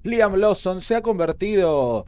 Liam Lawson se ha convertido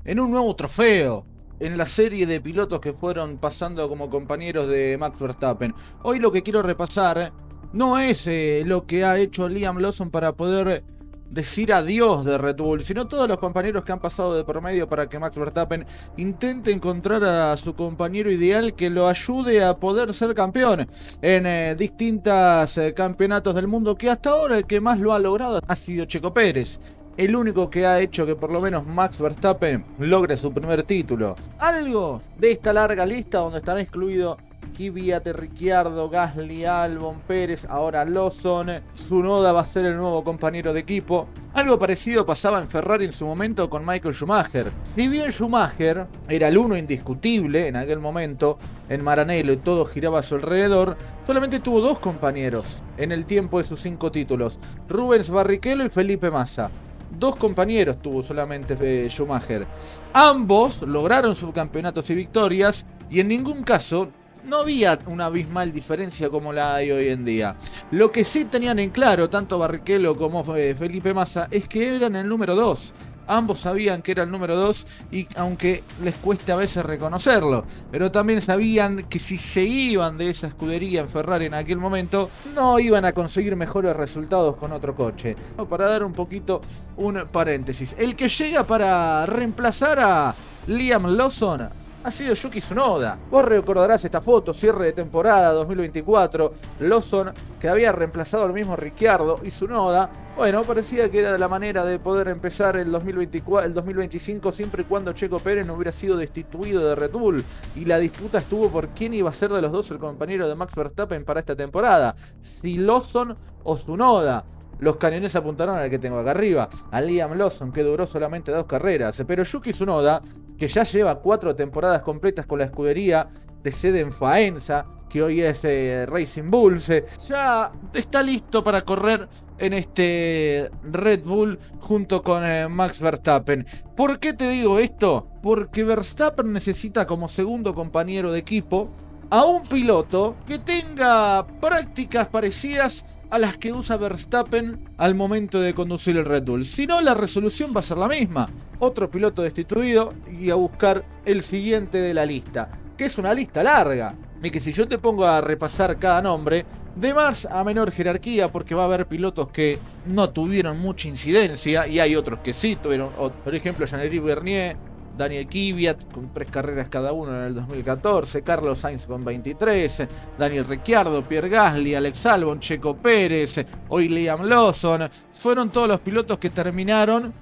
en un nuevo trofeo en la serie de pilotos que fueron pasando como compañeros de Max Verstappen. Hoy lo que quiero repasar no es lo que ha hecho Liam Lawson para poder decir adiós de Red Bull, sino todos los compañeros que han pasado de por medio para que Max Verstappen intente encontrar a su compañero ideal que lo ayude a poder ser campeón en distintos campeonatos del mundo, que hasta ahora el que más lo ha logrado ha sido Checo Pérez, el único que ha hecho que por lo menos Max Verstappen logre su primer título. Algo de esta larga lista donde estará incluido Kvyat, Ricciardo, Gasly, Albon, Pérez, ahora Lawson. Tsunoda va a ser el nuevo compañero de equipo. Algo parecido pasaba en Ferrari en su momento con Michael Schumacher. Si bien Schumacher era el uno indiscutible en aquel momento en Maranello y todo giraba a su alrededor, solamente tuvo dos compañeros en el tiempo de sus 5 títulos: Rubens Barrichello y Felipe Massa. Dos compañeros tuvo solamente Schumacher. Ambos lograron subcampeonatos y victorias, y en ningún caso no había una abismal diferencia como la hay hoy en día. Lo que sí tenían en claro tanto Barrichello como Felipe Massa es que eran el número 2. Ambos sabían que era el número 2, y aunque les cueste a veces reconocerlo, pero también sabían que si se iban de esa escudería en Ferrari en aquel momento, no iban a conseguir mejores resultados con otro coche. Para dar un poquito un paréntesis, el que llega para reemplazar a Liam Lawson ha sido Yuki Tsunoda. Vos recordarás esta foto, cierre de temporada 2024, Lawson, que había reemplazado al mismo Ricciardo, y Tsunoda, bueno, parecía que era la manera de poder empezar el 2024, el 2025 siempre y cuando Checo Pérez no hubiera sido destituido de Red Bull, y la disputa estuvo por quién iba a ser de los dos el compañero de Max Verstappen para esta temporada, si Lawson o Tsunoda. Los cañones apuntaron al que tengo acá arriba, a Liam Lawson, que duró solamente 2 carreras, pero Yuki Tsunoda, que ya lleva 4 temporadas completas con la escudería de sede en Faenza, que hoy es Racing Bulls, ya está listo para correr en este Red Bull junto con Max Verstappen. ¿Por qué te digo esto? Porque Verstappen necesita como segundo compañero de equipo a un piloto que tenga prácticas parecidas a las que usa Verstappen al momento de conducir el Red Bull. Si no, la resolución va a ser la misma: otro piloto destituido y a buscar el siguiente de la lista, que es una lista larga, y que si yo te pongo a repasar cada nombre, de más a menor jerarquía, porque va a haber pilotos que no tuvieron mucha incidencia y hay otros que sí tuvieron. Por ejemplo, Jean-Éric Vergne, Daniel Kvyat con 3 carreras cada uno en el 2014, Carlos Sainz con 23, Daniel Ricciardo, Pierre Gasly, Alex Albon, Checo Pérez, hoy Liam Lawson. Fueron todos los pilotos que terminaron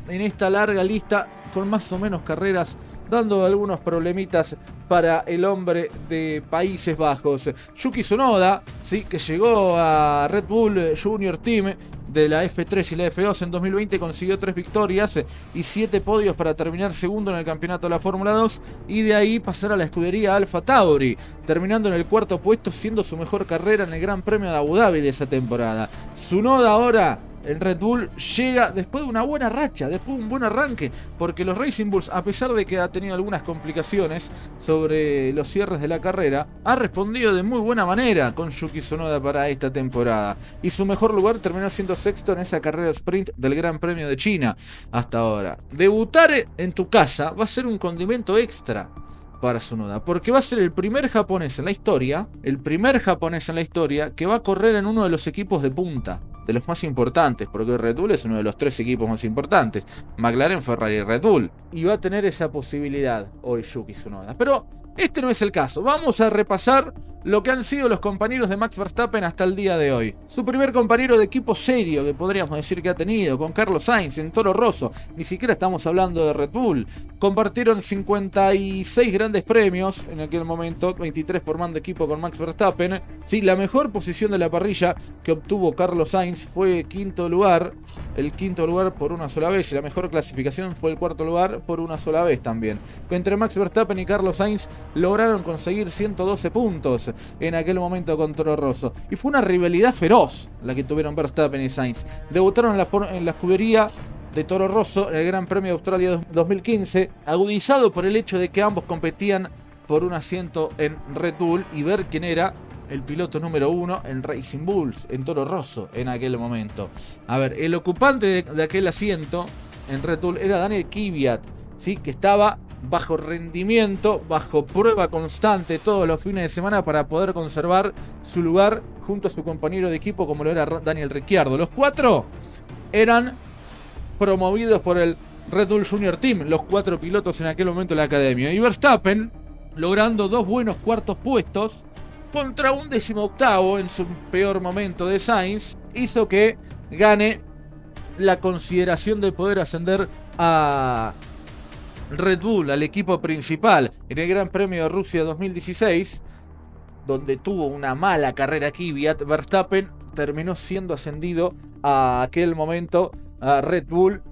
en esta larga lista con más o menos carreras, dando algunos problemitas para el hombre de Países Bajos. Yuki Tsunoda, sí, que llegó a Red Bull Junior Team de la F3 y la F2 en 2020, consiguió 3 victorias y 7 podios para terminar segundo en el campeonato de la Fórmula 2, y de ahí pasar a la escudería Alfa Tauri, terminando en el 4º puesto, siendo su mejor carrera en el Gran Premio de Abu Dhabi de esa temporada. Tsunoda ahora en Red Bull llega después de una buena racha, después de un buen arranque, porque los Racing Bulls, a pesar de que ha tenido algunas complicaciones sobre los cierres de la carrera, ha respondido de muy buena manera con Yuki Tsunoda para esta temporada, y su mejor lugar terminó siendo sexto en esa carrera sprint del Gran Premio de China hasta ahora. Debutar en tu casa va a ser un condimento extra para Tsunoda, porque va a ser el primer japonés en la historia, que va a correr en uno de los equipos de punta, de los más importantes, porque Red Bull es uno de los 3 equipos más importantes: McLaren, Ferrari y Red Bull, y va a tener esa posibilidad hoy Yuki Tsunoda. Pero este no es el caso. Vamos a repasar lo que han sido los compañeros de Max Verstappen hasta el día de hoy. Su primer compañero de equipo serio, que podríamos decir que ha tenido, con Carlos Sainz en Toro Rosso, ni siquiera estamos hablando de Red Bull. Compartieron 56 grandes premios en aquel momento, 23 formando equipo con Max Verstappen. Sí, la mejor posición de la parrilla que obtuvo Carlos Sainz fue el quinto lugar por una sola vez, y la mejor clasificación fue el 4º lugar por una sola vez también. Entre Max Verstappen y Carlos Sainz lograron conseguir 112 puntos en aquel momento con Toro Rosso, y fue una rivalidad feroz la que tuvieron Verstappen y Sainz. Debutaron en la escudería de Toro Rosso en el Gran Premio de Australia 2015, agudizado por el hecho de que ambos competían por un asiento en Red Bull y ver quién era el piloto número 1 en Racing Bulls, en Toro Rosso, en aquel momento. A ver, el ocupante de aquel asiento en Red Bull era Daniel Kvyat, ¿sí? Que estaba bajo rendimiento, bajo prueba constante todos los fines de semana para poder conservar su lugar junto a su compañero de equipo como lo era Daniel Ricciardo. Los 4 eran promovidos por el Red Bull Junior Team, los 4 pilotos en aquel momento de la academia. Y Verstappen, logrando 2 buenos cuartos puestos contra un 18º en su peor momento de Sainz, hizo que gane la consideración de poder ascender a Red Bull, al equipo principal, en el Gran Premio de Rusia 2016, donde tuvo una mala carrera Kvyat. Verstappen terminó siendo ascendido a aquel momento a Red Bull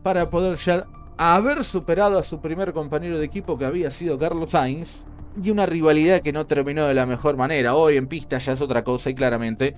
para poder ya haber superado a su primer compañero de equipo, que había sido Carlos Sainz, y una rivalidad que no terminó de la mejor manera. Hoy en pista ya es otra cosa y claramente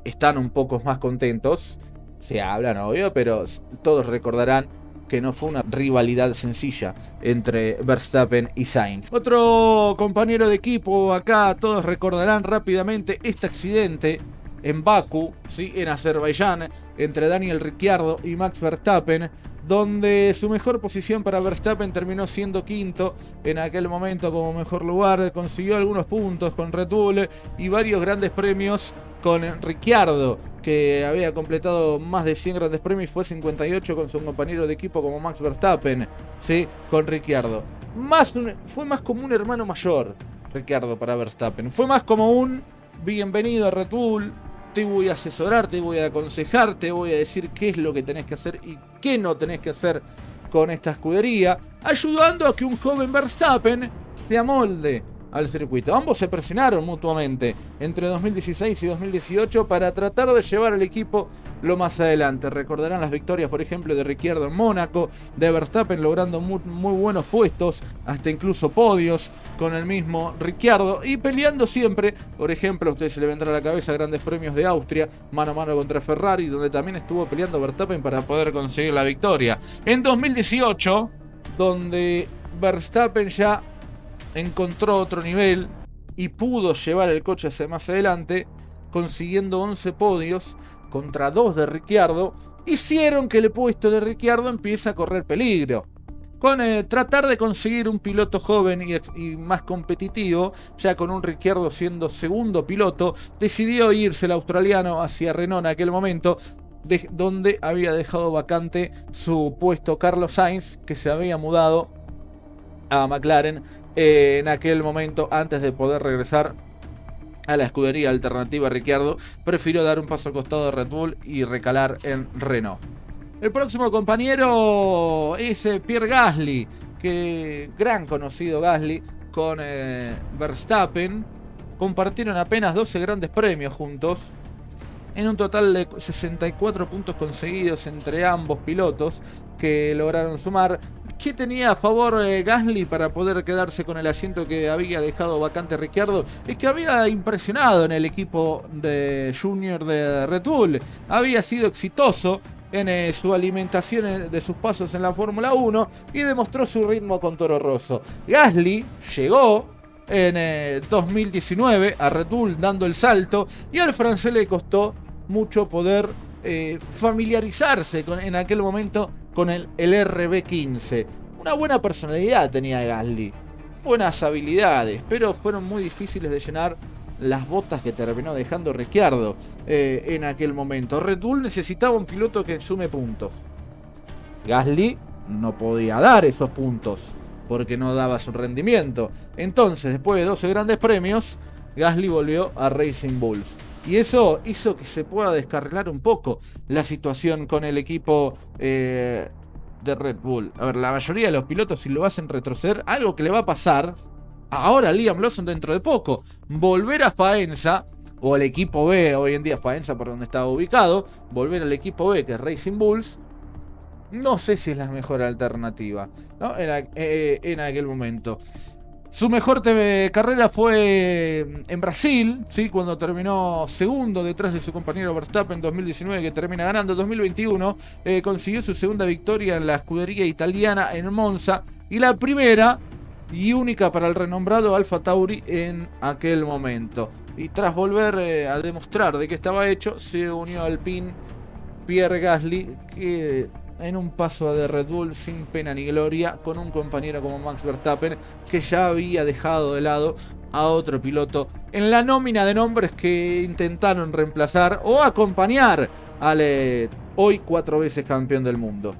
están un poco más contentos, se hablan obvio, pero todos recordarán que no fue una rivalidad sencilla entre Verstappen y Sainz. Otro compañero de equipo acá, todos recordarán rápidamente este accidente en Bakú, ¿sí? En Azerbaiyán, entre Daniel Ricciardo y Max Verstappen, donde su mejor posición para Verstappen terminó siendo quinto en aquel momento como mejor lugar. Consiguió algunos puntos con Red Bull y varios grandes premios con Ricciardo, que había completado más de 100 grandes premios y fue 58 con su compañero de equipo como Max Verstappen, ¿sí? Con Ricciardo. Fue más como un hermano mayor, Ricciardo, para Verstappen. Fue más como un bienvenido a Red Bull, te voy a asesorar, te voy a aconsejar, te voy a decir qué es lo que tenés que hacer y qué no tenés que hacer con esta escudería, ayudando a que un joven Verstappen se amolde al circuito. Ambos se presionaron mutuamente entre 2016 y 2018 para tratar de llevar al equipo lo más adelante. Recordarán las victorias, por ejemplo, de Ricciardo en Mónaco, de Verstappen logrando muy buenos puestos, hasta incluso podios con el mismo Ricciardo, y peleando siempre, por ejemplo, a ustedes se le vendrá a la cabeza grandes premios de Austria, mano a mano contra Ferrari, donde también estuvo peleando Verstappen para poder conseguir la victoria. En 2018, donde Verstappen ya encontró otro nivel y pudo llevar el coche hacia más adelante, consiguiendo 11 podios contra 2 de Ricciardo, hicieron que el puesto de Ricciardo empiece a correr peligro. Con tratar de conseguir un piloto joven y más competitivo, ya con un Ricciardo siendo segundo piloto, decidió irse el australiano hacia Renault en aquel momento, donde había dejado vacante su puesto Carlos Sainz, que se había mudado a McLaren en aquel momento. Antes de poder regresar a la escudería alternativa, Ricciardo prefirió dar un paso al costado de Red Bull y recalar en Renault. El próximo compañero es Pierre Gasly, que gran conocido Gasly con Verstappen, compartieron apenas 12 grandes premios juntos, en un total de 64 puntos conseguidos entre ambos pilotos que lograron sumar. ¿Qué tenía a favor Gasly para poder quedarse con el asiento que había dejado vacante Ricciardo? Es que había impresionado en el equipo de Junior de Red Bull, había sido exitoso en su alimentación de sus pasos en la Fórmula 1 y demostró su ritmo con Toro Rosso. Gasly llegó en 2019 a Red Bull dando el salto, y al francés le costó mucho poder familiarizarse en aquel momento con el RB15. Una buena personalidad tenía Gasly, buenas habilidades, pero fueron muy difíciles de llenar las botas que terminó dejando Ricciardo en aquel momento. Red Bull necesitaba un piloto que sume puntos. Gasly no podía dar esos puntos porque no daba su rendimiento. Entonces, después de 12 grandes premios, Gasly volvió a Racing Bulls. Y eso hizo que se pueda descarrilar un poco la situación con el equipo de Red Bull. A ver, la mayoría de los pilotos, si lo hacen retroceder, algo que le va a pasar ahora a Liam Lawson dentro de poco, volver a Faenza, o al equipo B, hoy en día Faenza por donde estaba ubicado, volver al equipo B, que es Racing Bulls, no sé si es la mejor alternativa, ¿no? En aquel momento. Su mejor carrera fue en Brasil, ¿sí? Cuando terminó segundo detrás de su compañero Verstappen en 2019, que termina ganando. En 2021 consiguió su segunda victoria en la escudería italiana en Monza, y la primera y única para el renombrado Alfa Tauri en aquel momento. Y tras volver a demostrar de que estaba hecho, se unió al Alpine Pierre Gasly, que en un paso de Red Bull sin pena ni gloria, con un compañero como Max Verstappen, que ya había dejado de lado a otro piloto en la nómina de nombres que intentaron reemplazar o acompañar al hoy 4 veces campeón del mundo.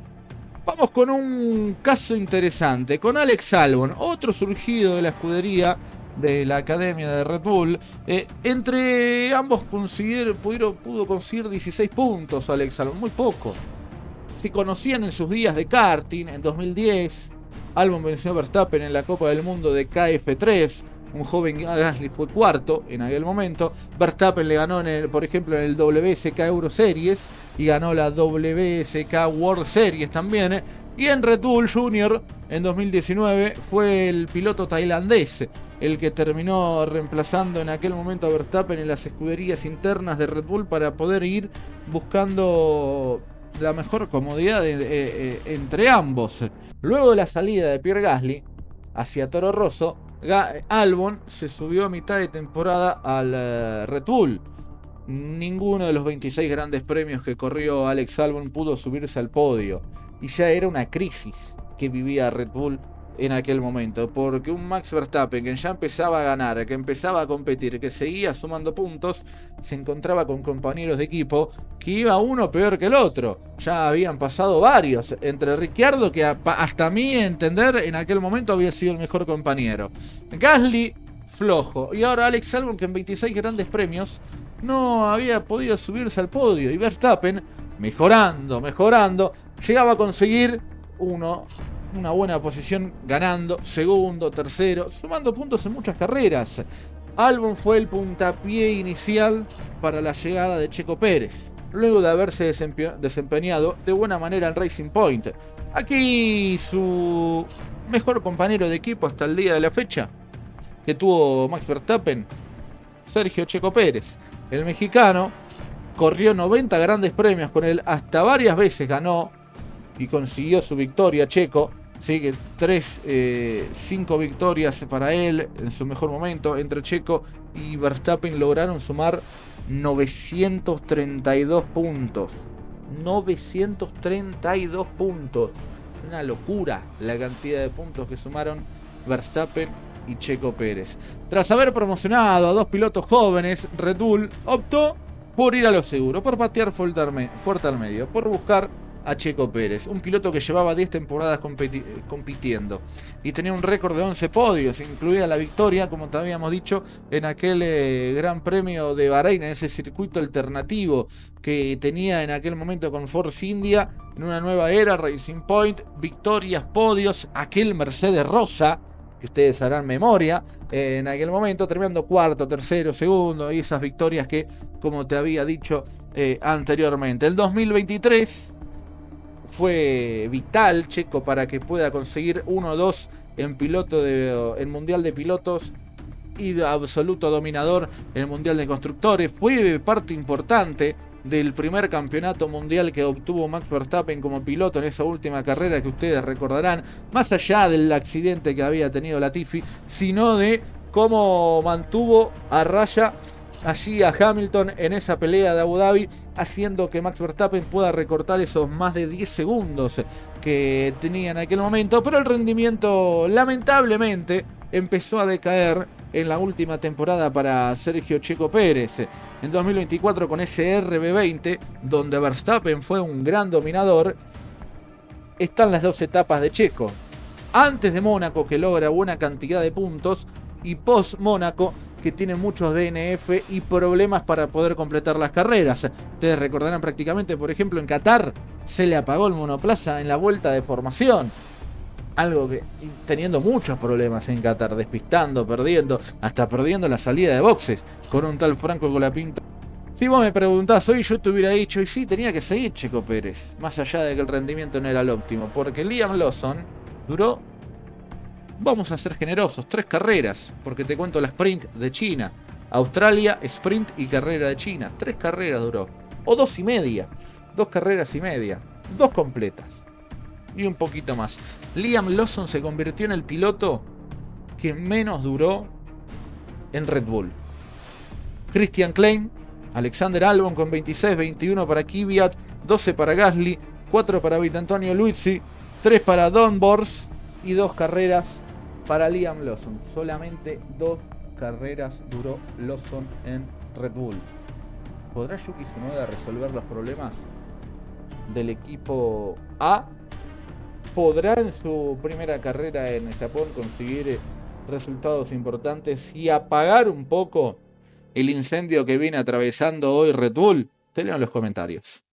Vamos con un caso interesante, con Alex Albon, otro surgido de la escudería de la academia de Red Bull. Entre ambos pudo conseguir 16 puntos Alex Albon, muy poco. Se conocían en sus días de karting. En 2010 Albon venció a Verstappen en la Copa del Mundo de KF3. Un joven Gasly fue cuarto en aquel momento. Verstappen le ganó, por ejemplo, en el WSK Euro Series y ganó la WSK World Series también. Y en Red Bull Junior, en 2019, fue el piloto tailandés el que terminó reemplazando en aquel momento a Verstappen en las escuderías internas de Red Bull para poder ir buscando la mejor comodidad entre ambos. Luego de la salida de Pierre Gasly hacia Toro Rosso, Albon se subió a mitad de temporada al Red Bull. Ninguno de los 26 grandes premios que corrió Alex Albon pudo subirse al podio. Y ya era una crisis que vivía Red Bull en aquel momento. Porque un Max Verstappen que ya empezaba a ganar, que empezaba a competir, que seguía sumando puntos, se encontraba con compañeros de equipo que iba uno peor que el otro. Ya habían pasado varios. Entre Ricciardo, que hasta a mi entender en aquel momento había sido el mejor compañero. Gasly, flojo. Y ahora Alex Albon, que en 26 grandes premios no había podido subirse al podio. Y Verstappen, mejorando, llegaba a conseguir una buena posición, ganando segundo, tercero, sumando puntos en muchas carreras. Albon fue el puntapié inicial para la llegada de Checo Pérez, luego de haberse desempeñado de buena manera en Racing Point. Aquí su mejor compañero de equipo hasta el día de la fecha que tuvo Max Verstappen, Sergio Checo Pérez. El mexicano corrió 90 grandes premios con él, hasta varias veces ganó y consiguió su victoria Checo. Sí, que 5 victorias para él en su mejor momento. Entre Checo y Verstappen lograron sumar 932 puntos. 932 puntos. Una locura la cantidad de puntos que sumaron Verstappen y Checo Pérez. Tras haber promocionado a dos pilotos jóvenes, Red Bull optó por ir a lo seguro, por patear fuerte al medio, por buscar a Checo Pérez, un piloto que llevaba 10 temporadas compitiendo y tenía un récord de 11 podios, incluida la victoria, como te habíamos dicho, en aquel Gran Premio de Bahrein, en ese circuito alternativo que tenía en aquel momento con Force India, en una nueva era, Racing Point, victorias, podios, aquel Mercedes rosa, que ustedes harán memoria, en aquel momento, terminando cuarto, tercero, segundo, y esas victorias que, como te había dicho anteriormente. El 2023 fue vital Checo para que pueda conseguir 1-2 en Mundial de Pilotos y de absoluto dominador en el Mundial de Constructores. Fue parte importante del primer campeonato mundial que obtuvo Max Verstappen como piloto en esa última carrera que ustedes recordarán, más allá del accidente que había tenido Latifi, sino de cómo mantuvo a raya allí a Hamilton en esa pelea de Abu Dhabi, haciendo que Max Verstappen pueda recortar esos más de 10 segundos que tenía en aquel momento, pero el rendimiento lamentablemente empezó a decaer en la última temporada para Sergio Checo Pérez. En 2024 con ese RB20, donde Verstappen fue un gran dominador, están las dos etapas de Checo. Antes de Mónaco, que logra buena cantidad de puntos, y post Mónaco, que tiene muchos DNF y problemas para poder completar las carreras. Ustedes recordarán prácticamente, por ejemplo, en Qatar se le apagó el monoplaza en la vuelta de formación. Algo que, teniendo muchos problemas en Qatar, despistando, hasta perdiendo la salida de boxes con un tal Franco Colapinto. Si vos me preguntás hoy, yo te hubiera dicho, y sí, tenía que seguir Checo Pérez, más allá de que el rendimiento no era el óptimo, porque Liam Lawson duró, vamos a ser generosos, 3 carreras, porque te cuento la sprint de China, Australia, sprint y carrera de China, 3 carreras duró, o 2 y media, 2 carreras y media, 2 completas, y un poquito más. Liam Lawson se convirtió en el piloto que menos duró en Red Bull. Christian Klein, Alexander Albon con 26, 21 para Kvyat, 12 para Gasly, 4 para Vitantonio Luizzi, 3 para Don Bors y 2 carreras para Liam Lawson. Solamente 2 carreras duró Lawson en Red Bull. ¿Podrá Yuki Tsunoda resolver los problemas del equipo A? ¿Podrá en su primera carrera en Japón conseguir resultados importantes y apagar un poco el incendio que viene atravesando hoy Red Bull? Te leo en los comentarios.